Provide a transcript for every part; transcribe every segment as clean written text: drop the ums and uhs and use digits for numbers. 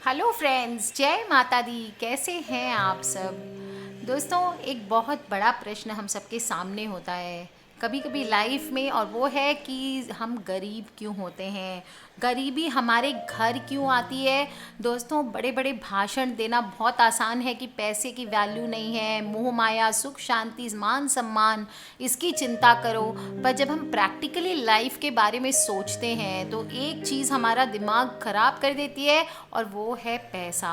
Hello friends, जय माता दी। कैसे हैं आप सब? दोस्तों, एक बहुत बड़ा प्रश्न हम सबके सामने होता है कभी कभी लाइफ में, और वो है कि हम गरीब क्यों होते हैं, गरीबी हमारे घर क्यों आती है। दोस्तों, बड़े बड़े भाषण देना बहुत आसान है कि पैसे की वैल्यू नहीं है, मोह माया, सुख शांति, मान सम्मान, इसकी चिंता करो। पर जब हम प्रैक्टिकली लाइफ के बारे में सोचते हैं तो एक चीज़ हमारा दिमाग खराब कर देती है, और वो है पैसा।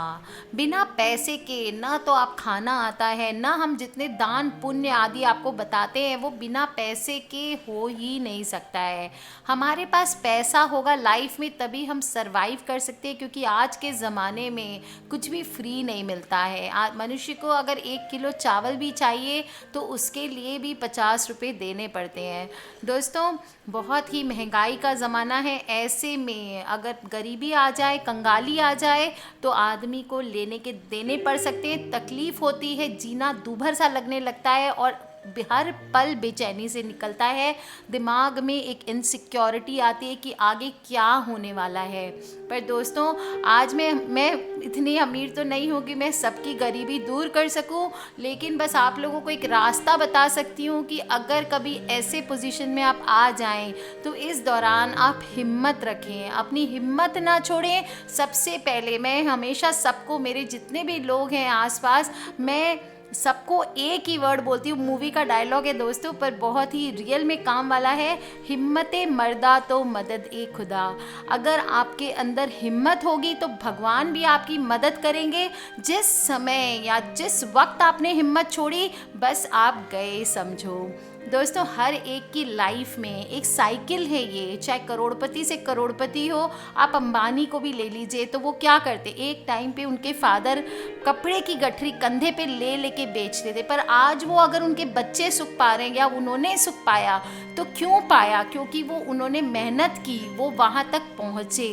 बिना पैसे के ना तो आप खाना आता है, ना हम जितने दान पुण्य आदि आपको बताते हैं वो बिना पैसे के हो ही नहीं सकता है। हमारे पास पैसा होगा लाइफ में तभी हम सरवाइव कर सकते हैं, क्योंकि आज के ज़माने में कुछ भी फ्री नहीं मिलता है। मनुष्य को अगर 1 किलो चावल भी चाहिए तो उसके लिए भी 50 रुपये देने पड़ते हैं। दोस्तों, बहुत ही महंगाई का ज़माना है। ऐसे में अगर गरीबी आ जाए, कंगाली आ जाए, तो आदमी को लेने के देने पड़ सकते हैं। तकलीफ़ होती है, जीना दूभर सा लगने लगता है, और हर पल बेचैनी से निकलता है। दिमाग में एक इनसिक्योरिटी आती है कि आगे क्या होने वाला है। पर दोस्तों, आज मैं इतनी अमीर तो नहीं हूँ कि मैं सबकी गरीबी दूर कर सकूँ, लेकिन बस आप लोगों को एक रास्ता बता सकती हूँ कि अगर कभी ऐसे पोजीशन में आप आ जाएं तो इस दौरान आप हिम्मत रखें, अपनी हिम्मत ना छोड़ें। सबसे पहले मैं हमेशा सबको, मेरे जितने भी लोग हैं आसपास, मैं सबको एक ही वर्ड बोलती हूँ। मूवी का डायलॉग है दोस्तों, पर बहुत ही रियल में काम वाला है। हिम्मते मर्दा तो मदद ए खुदा। अगर आपके अंदर हिम्मत होगी तो भगवान भी आपकी मदद करेंगे। जिस समय या जिस वक्त आपने हिम्मत छोड़ी, बस आप गए समझो। दोस्तों, हर एक की लाइफ में एक साइकिल है ये। चाहे करोड़पति से करोड़पति हो, आप अंबानी को भी ले लीजिए, तो वो क्या करते, एक टाइम पे उनके फादर कपड़े की गठरी कंधे पे ले लेके बेचते थे, पर आज वो, अगर उनके बच्चे सुख पा रहे हैं या उन्होंने सुख पाया, तो क्यों पाया? क्योंकि वो उन्होंने मेहनत की, वो वहाँ तक पहुँचे।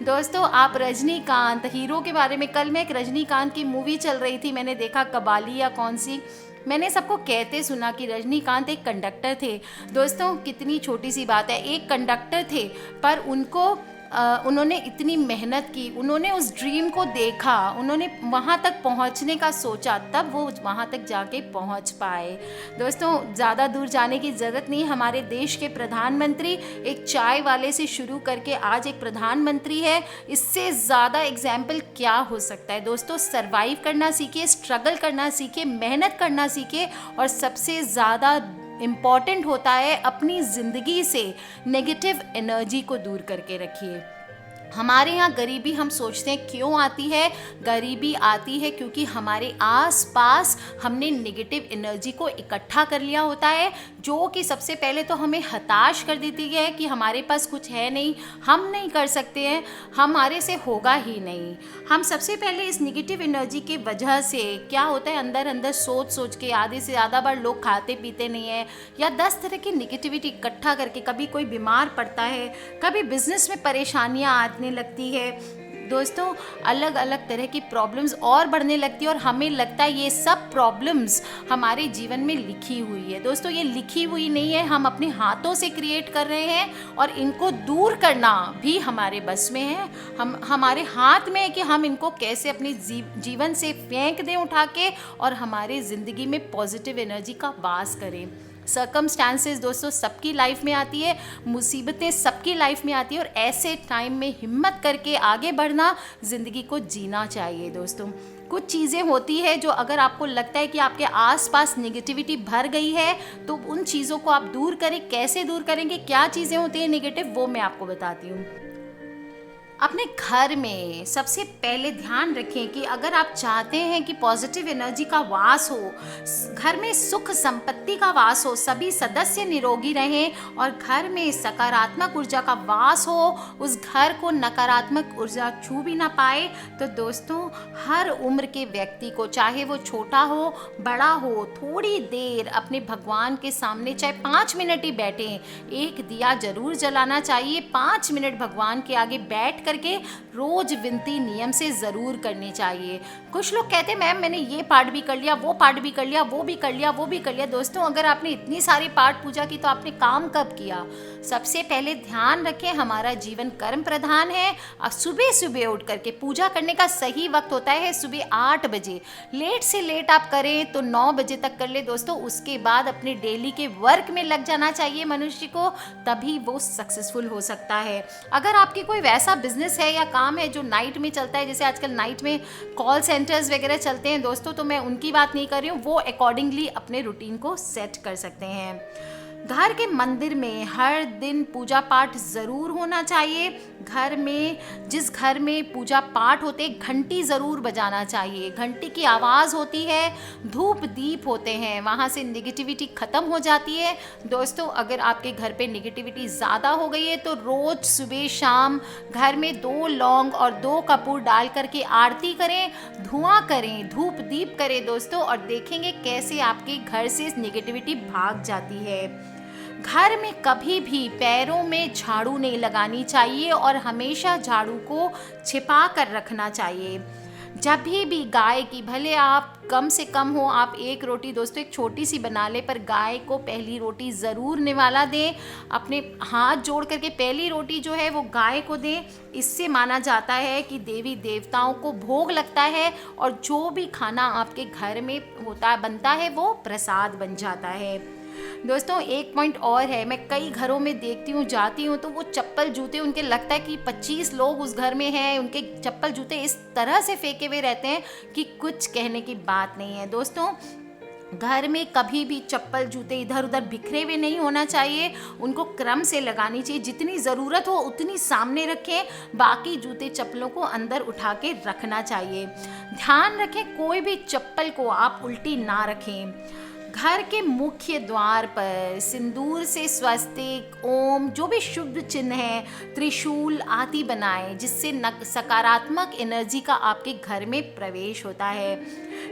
दोस्तों, आप रजनीकांत हीरो के बारे में, कल मैं एक रजनीकांत की मूवी चल रही थी, मैंने देखा कबाली या कौन सी, मैंने सबको कहते सुना कि रजनीकांत एक कंडक्टर थे। दोस्तों, कितनी छोटी सी बात है, एक कंडक्टर थे, पर उन्होंने इतनी मेहनत की, उन्होंने उस ड्रीम को देखा, उन्होंने वहाँ तक पहुँचने का सोचा, तब वो वहाँ तक जाके पहुँच पाए। दोस्तों, ज़्यादा दूर जाने की ज़रूरत नहीं। हमारे देश के प्रधानमंत्री एक चाय वाले से शुरू करके आज एक प्रधानमंत्री है। इससे ज़्यादा एग्जाम्पल क्या हो सकता है? दोस्तों, सरवाइव करना सीखिए, स्ट्रगल करना सीखिए, मेहनत करना सीखिए, और सबसे ज़्यादा इम्पॉर्टेंट होता है, अपनी ज़िंदगी से नेगेटिव एनर्जी को दूर करके रखिए। हमारे यहाँ गरीबी, हम सोचते हैं क्यों आती है? गरीबी आती है क्योंकि हमारे आसपास हमने नेगेटिव एनर्जी को इकट्ठा कर लिया होता है, जो कि सबसे पहले तो हमें हताश कर देती है कि हमारे पास कुछ है नहीं, हम नहीं कर सकते हैं, हमारे से होगा ही नहीं। हम सबसे पहले इस नेगेटिव एनर्जी के वजह से क्या होता है, अंदर अंदर सोच सोच के आधे से ज़्यादा बार लोग खाते पीते नहीं है, या 10 तरह की नेगेटिविटी इकट्ठा करके कभी कोई बीमार पड़ता है, कभी बिजनेस में परेशानियाँ आने लगती है। दोस्तों, अलग अलग तरह की प्रॉब्लम्स और बढ़ने लगती है, और हमें लगता है ये सब प्रॉब्लम्स हमारे जीवन में लिखी हुई है। दोस्तों, ये लिखी हुई नहीं है, हम अपने हाथों से क्रिएट कर रहे हैं, और इनको दूर करना भी हमारे बस में है। हमारे हाथ में है कि हम इनको कैसे अपने जीवन से फेंक दें उठा के, और हमारे ज़िंदगी में पॉजिटिव एनर्जी का वास करें। सर्कमस्टांसेस दोस्तों सबकी लाइफ में आती है, मुसीबतें सबकी लाइफ में आती है, और ऐसे टाइम में हिम्मत करके आगे बढ़ना, ज़िंदगी को जीना चाहिए। दोस्तों, कुछ चीज़ें होती है जो अगर आपको लगता है कि आपके आसपास नेगेटिविटी भर गई है, तो उन चीज़ों को आप दूर करें। कैसे दूर करेंगे, क्या चीज़ें होती हैं नेगेटिव, वो मैं आपको बताती हूँ। अपने घर में सबसे पहले ध्यान रखें कि अगर आप चाहते हैं कि पॉजिटिव एनर्जी का वास हो, घर में सुख संपत्ति का वास हो, सभी सदस्य निरोगी रहें, और घर में सकारात्मक ऊर्जा का वास हो, उस घर को नकारात्मक ऊर्जा छू भी ना पाए, तो दोस्तों, हर उम्र के व्यक्ति को, चाहे वो छोटा हो बड़ा हो, थोड़ी देर अपने भगवान के सामने, चाहे 5 मिनट ही बैठें, एक दिया जरूर जलाना चाहिए। 5 मिनट भगवान के आगे बैठ करके रोज विनती नियम से ज़रूर करनी चाहिए। कुछ लोग कहते हैं मैम मैंने ये पाठ भी कर लिया, वो पाठ भी कर लिया, वो भी कर लिया, वो भी कर लिया। दोस्तों अगर आपने इतनी सारी पाठ पूजा की तो आपने काम कब किया? सबसे पहले ध्यान रखें हमारा जीवन कर्म प्रधान है और सुबह सुबह उठ करके पूजा करने का सही वक्त होता है सुबह 8 बजे। लेट से लेट आप करें तो 9 बजे तक कर ले दोस्तों। उसके बाद अपने डेली के वर्क में लग जाना चाहिए मनुष्य को, तभी वो सक्सेसफुल हो सकता है। अगर आपकी कोई वैसा बिजनेस है या काम है जो नाइट में चलता है, जैसे आजकल नाइट में कॉल सेंटर्स वगैरह चलते हैं दोस्तों, तो मैं उनकी बात नहीं कर रही हूँ, वो अकॉर्डिंगली अपने रूटीन को सेट कर सकते हैं। घर के मंदिर में हर दिन पूजा पाठ ज़रूर होना चाहिए। घर में जिस घर में पूजा पाठ होते घंटी ज़रूर बजाना चाहिए। घंटी की आवाज़ होती है, धूप दीप होते हैं, वहाँ से नेगेटिविटी ख़त्म हो जाती है। दोस्तों अगर आपके घर पे नेगेटिविटी ज़्यादा हो गई है तो रोज़ सुबह शाम घर में 2 लौंग और 2 कपूर डाल करके आरती करें, धुआं करें, धूप दीप करें दोस्तों, और देखेंगे कैसे आपके घर से नेगेटिविटी भाग जाती है। घर में कभी भी पैरों में झाड़ू नहीं लगानी चाहिए और हमेशा झाड़ू को छिपा कर रखना चाहिए। जब भी गाय की, भले आप कम से कम हो, आप एक रोटी दोस्तों एक छोटी सी बना ले, पर गाय को पहली रोटी ज़रूर निवाला दें। अपने हाथ जोड़ करके पहली रोटी जो है वो गाय को दें। इससे माना जाता है कि देवी देवताओं को भोग लगता है और जो भी खाना आपके घर में बनता है वो प्रसाद बन जाता है। दोस्तों एक पॉइंट और है, मैं कई घरों में देखती हूँ, जाती हूँ, तो वो चप्पल जूते उनके लगता है कि 25 लोग उस घर में हैं, उनके चप्पल जूते इस तरह से फेंके हुए रहते हैं कि कुछ कहने की बात नहीं है। दोस्तों घर में कभी भी चप्पल जूते इधर उधर बिखरे हुए नहीं होना चाहिए, उनको क्रम से लगानी चाहिए। जितनी ज़रूरत हो उतनी सामने रखें, बाकी जूते चप्पलों को अंदर उठा के रखना चाहिए। ध्यान रखें कोई भी चप्पल को आप उल्टी ना रखें। घर के मुख्य द्वार पर सिंदूर से स्वस्तिक, ओम, जो भी शुभ चिन्ह है, त्रिशूल आदि बनाएं, जिससे सकारात्मक एनर्जी का आपके घर में प्रवेश होता है।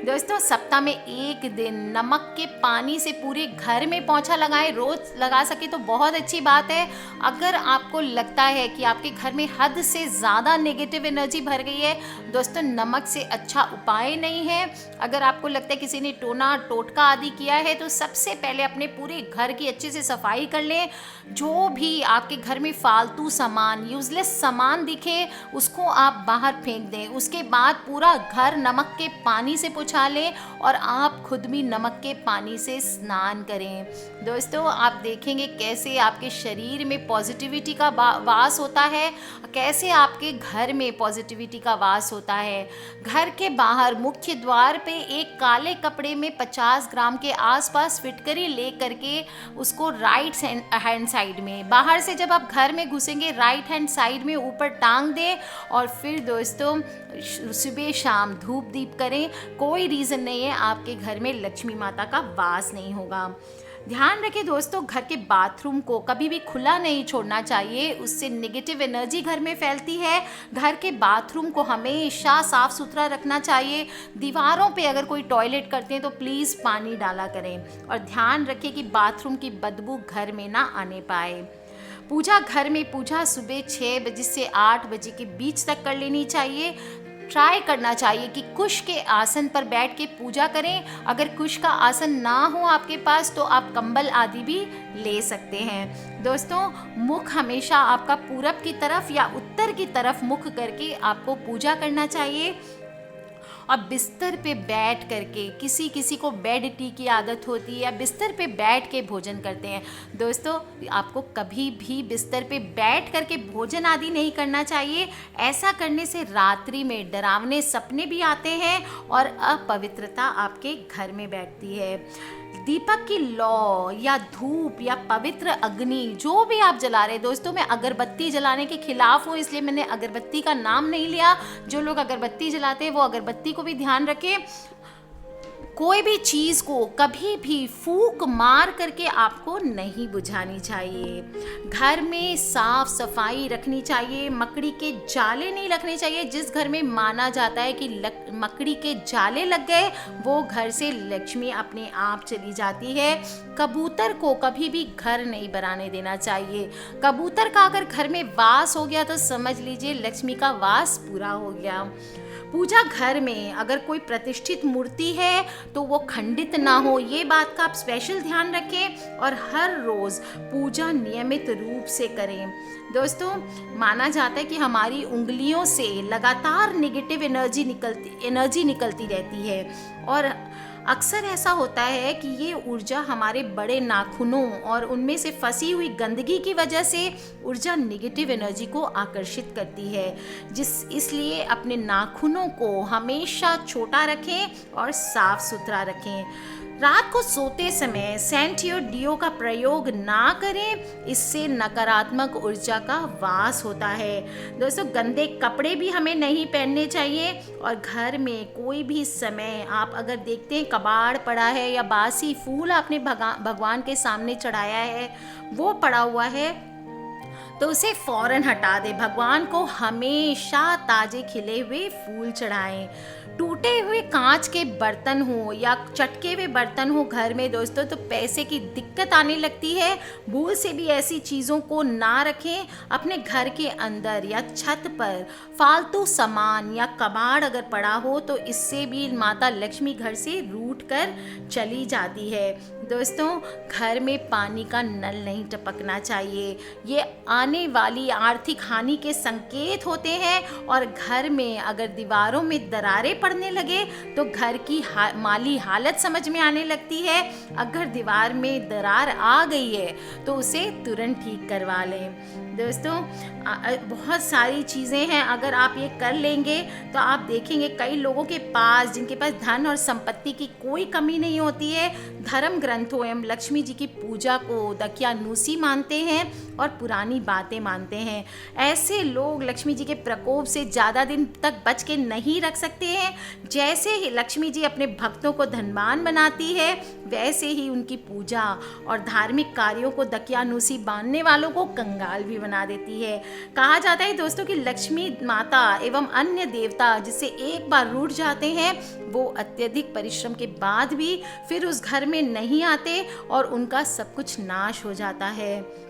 दोस्तों सप्ताह में एक दिन नमक के पानी से पूरे घर में पोंछा लगाएं, रोज लगा सके तो बहुत अच्छी बात है। अगर आपको लगता है कि आपके घर में हद से ज़्यादा नेगेटिव एनर्जी भर गई है दोस्तों, नमक से अच्छा उपाय नहीं है। अगर आपको लगता है किसी ने टोना टोटका आदि किया है तो सबसे पहले अपने पूरे घर की अच्छे से सफाई कर लें। जो भी आपके घर में फालतू सामान, यूजलेस सामान दिखे उसको आप बाहर फेंक दें। उसके बाद पूरा घर नमक के पानी से पोंछा लें और आप खुद भी नमक के पानी से स्नान करें। दोस्तों आप देखेंगे कैसे आपके शरीर में पॉजिटिविटी का वास होता है, कैसे आपके घर में पॉजिटिविटी का वास होता है। घर के बाहर मुख्य द्वार पे एक काले कपड़े में 50 ग्राम के आसपास फिटकरी ले करके उसको राइट हैंड साइड में, बाहर से जब आप घर में घुसेंगे राइट हैंड साइड में ऊपर टांग दें और फिर दोस्तों सुबह शाम धूप दीप करें। कोई रीज़न नहीं है आपके घर में लक्ष्मी माता का वास नहीं होगा। ध्यान रखें दोस्तों घर के बाथरूम को कभी भी खुला नहीं छोड़ना चाहिए, उससे नेगेटिव एनर्जी घर में फैलती है। घर के बाथरूम को हमेशा साफ सुथरा रखना चाहिए। दीवारों पे अगर कोई टॉयलेट करते हैं तो प्लीज़ पानी डाला करें और ध्यान रखें कि बाथरूम की बदबू घर में ना आने पाए। पूजा घर में पूजा सुबह 6 बजे से 8 बजे के बीच तक कर लेनी चाहिए। ट्राई करना चाहिए कि कुश के आसन पर बैठ के पूजा करें। अगर कुश का आसन ना हो आपके पास तो आप कंबल आदि भी ले सकते हैं। दोस्तों मुख हमेशा आपका पूरब की तरफ या उत्तर की तरफ मुख करके आपको पूजा करना चाहिए। और बिस्तर पे बैठ करके, किसी किसी को बेड टी की आदत होती है या बिस्तर पे बैठ के भोजन करते हैं। दोस्तों आपको कभी भी बिस्तर पे बैठ करके भोजन आदि नहीं करना चाहिए। ऐसा करने से रात्रि में डरावने सपने भी आते हैं और अपवित्रता आपके घर में बैठती है। दीपक की लौ या धूप या पवित्र अग्नि जो भी आप जला रहे, दोस्तों मैं अगरबत्ती जलाने के खिलाफ हूँ इसलिए मैंने अगरबत्ती का नाम नहीं लिया। जो लोग अगरबत्ती जलाते हैं वो अगरबत्ती को भी ध्यान रखें। कोई भी चीज़ को कभी भी फूंक मार करके आपको नहीं बुझानी चाहिए। घर में साफ सफाई रखनी चाहिए, मकड़ी के जाले नहीं रखने चाहिए। जिस घर में माना जाता है कि मकड़ी के जाले लग गए वो घर से लक्ष्मी अपने आप चली जाती है। कबूतर को कभी भी घर नहीं बनाने देना चाहिए। कबूतर का अगर घर में वास हो गया तो समझ लीजिए लक्ष्मी का वास पूरा हो गया। पूजा घर में अगर कोई प्रतिष्ठित मूर्ति है तो वो खंडित ना हो, ये बात का आप स्पेशल ध्यान रखें और हर रोज़ पूजा नियमित रूप से करें। दोस्तों, माना जाता है कि हमारी उंगलियों से लगातार नेगेटिव एनर्जी निकलती रहती है और अक्सर ऐसा होता है कि ये ऊर्जा हमारे बड़े नाखूनों और उनमें से फंसी हुई गंदगी की वजह से ऊर्जा नेगेटिव एनर्जी को आकर्षित करती है। इसलिए अपने नाखूनों को हमेशा छोटा रखें और साफ सुथरा रखें। रात को सोते समय सेंट या डियो का प्रयोग ना करें, इससे नकारात्मक ऊर्जा का वास होता है। दोस्तों, गंदे कपड़े भी हमें नहीं पहनने चाहिए और घर में कोई भी समय आप अगर देखते हैं कबाड़ पड़ा है या बासी फूल आपने भगवान के सामने चढ़ाया है वो पड़ा हुआ है तो उसे फौरन हटा दें। भगवान को हमेशा ताजे खिले हुए फूल चढ़ाएं। टूटे हुए कांच के बर्तन हो या चटके हुए बर्तन हो घर में दोस्तों तो पैसे की दिक्कत आने लगती है। भूल से भी ऐसी चीज़ों को ना रखें। अपने घर के अंदर या छत पर फालतू सामान या कबाड़ अगर पड़ा हो तो इससे भी माता लक्ष्मी घर से रूठ कर चली जाती है। दोस्तों, घर में पानी का नल नहीं टपकना चाहिए, ये आने वाली आर्थिक हानि के संकेत होते हैं और घर में अगर दीवारों में दरारें पड़ने लगे तो घर की माली हालत समझ में आने लगती है। अगर दीवार में दरार आ गई है तो उसे तुरंत ठीक करवा लें। दोस्तों, बहुत सारी चीज़ें हैं, अगर आप ये कर लेंगे तो आप देखेंगे कई लोगों के पास जिनके पास धन और संपत्ति की कोई कमी नहीं होती है, धर्म ग्रंथों एवं लक्ष्मी जी की पूजा को दकियानूसी मानते हैं और पुरानी बातें मानते हैं। ऐसे लोग लक्ष्मी जी के प्रकोप से ज़्यादा दिन तक बच के नहीं रख सकते हैं। जैसे ही लक्ष्मी जी अपने भक्तों को धनवान बनाती है वैसे ही उनकी पूजा और धार्मिक कार्यों को दकियानूसी मानने वालों को कंगाल भी बना देती है। कहा जाता है दोस्तों कि लक्ष्मी माता एवं अन्य देवता जिससे एक बार रूठ जाते हैं वो अत्यधिक परिश्रम के बाद भी फिर उस घर में नहीं आते और उनका सब कुछ नाश हो जाता है।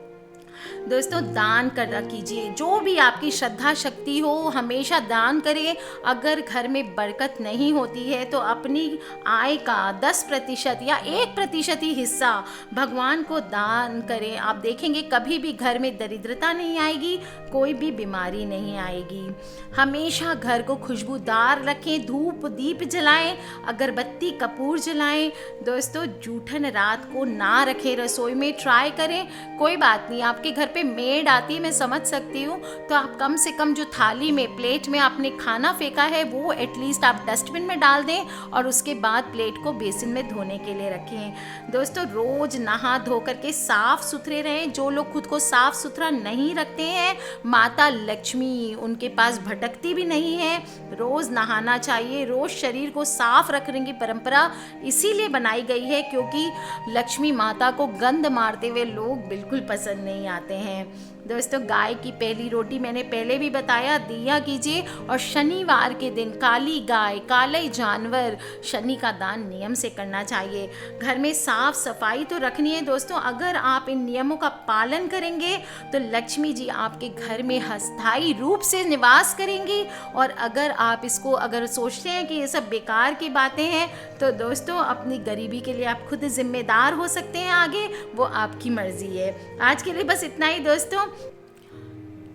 दोस्तों, दान कर कीजिए, जो भी आपकी श्रद्धा शक्ति हो हमेशा दान करें। अगर घर में बरकत नहीं होती है तो अपनी आय का 10% या 1% ही हिस्सा भगवान को दान करें। आप देखेंगे कभी भी घर में दरिद्रता नहीं आएगी, कोई भी बीमारी नहीं आएगी। हमेशा घर को खुशबूदार रखें, धूप दीप जलाएं, अगरबत्ती कपूर जलाएं। दोस्तों, जूठन रात को ना रखें, रसोई में ट्राई करें। कोई बात नहीं, आपके घर पे मेड आती है, मैं समझ सकती हूँ, तो आप कम से कम जो थाली में प्लेट में आपने खाना फेंका है वो एटलीस्ट आप डस्टबिन में डाल दें और उसके बाद प्लेट को बेसिन में धोने के लिए रखें। दोस्तों, रोज नहा धो करके साफ सुथरे रहें। जो लोग खुद को साफ सुथरा नहीं रखते हैं माता लक्ष्मी उनके पास भटकती भी नहीं है। रोज नहाना चाहिए। रोज शरीर को साफ रखने की परंपरा इसीलिए बनाई गई है क्योंकि लक्ष्मी माता को गंध मारते हुए लोग बिल्कुल पसंद नहीं आते हैं। दोस्तों, गाय की पहली रोटी मैंने पहले भी बताया, दिया कीजिए और शनिवार के दिन काली गाय काले जानवर शनि का दान नियम से करना चाहिए। घर में साफ सफाई तो रखनी है दोस्तों। अगर आप इन नियमों का पालन करेंगे तो लक्ष्मी जी आपके घर में अस्थायी रूप से निवास करेंगी। और अगर आप इसको अगर सोचते हैं कि ये सब बेकार की बातें हैं तो दोस्तों अपनी गरीबी के लिए आप खुद जिम्मेदार हो सकते हैं, आगे वो आपकी मर्जी है। आज के लिए बस इतना ही दोस्तों।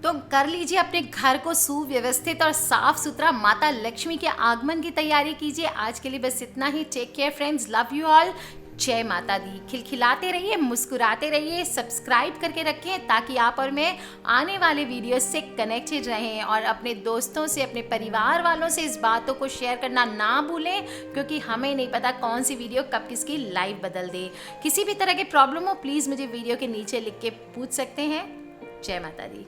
तो कर लीजिए अपने घर को सुव्यवस्थित और साफ सुथरा, माता लक्ष्मी के आगमन की तैयारी कीजिए। आज के लिए बस इतना ही। Take care friends, love you all. जय माता दी। खिलखिलाते रहिए, मुस्कुराते रहिए, सब्सक्राइब करके रखें ताकि आप और मैं आने वाले वीडियोस से कनेक्टेड रहें और अपने दोस्तों से, अपने परिवार वालों से इस बातों को शेयर करना ना भूलें क्योंकि हमें नहीं पता कौन सी वीडियो कब किसकी लाइफ बदल दे। किसी भी तरह की प्रॉब्लम हो प्लीज़ मुझे वीडियो के नीचे लिख के पूछ सकते हैं। जय माता दी।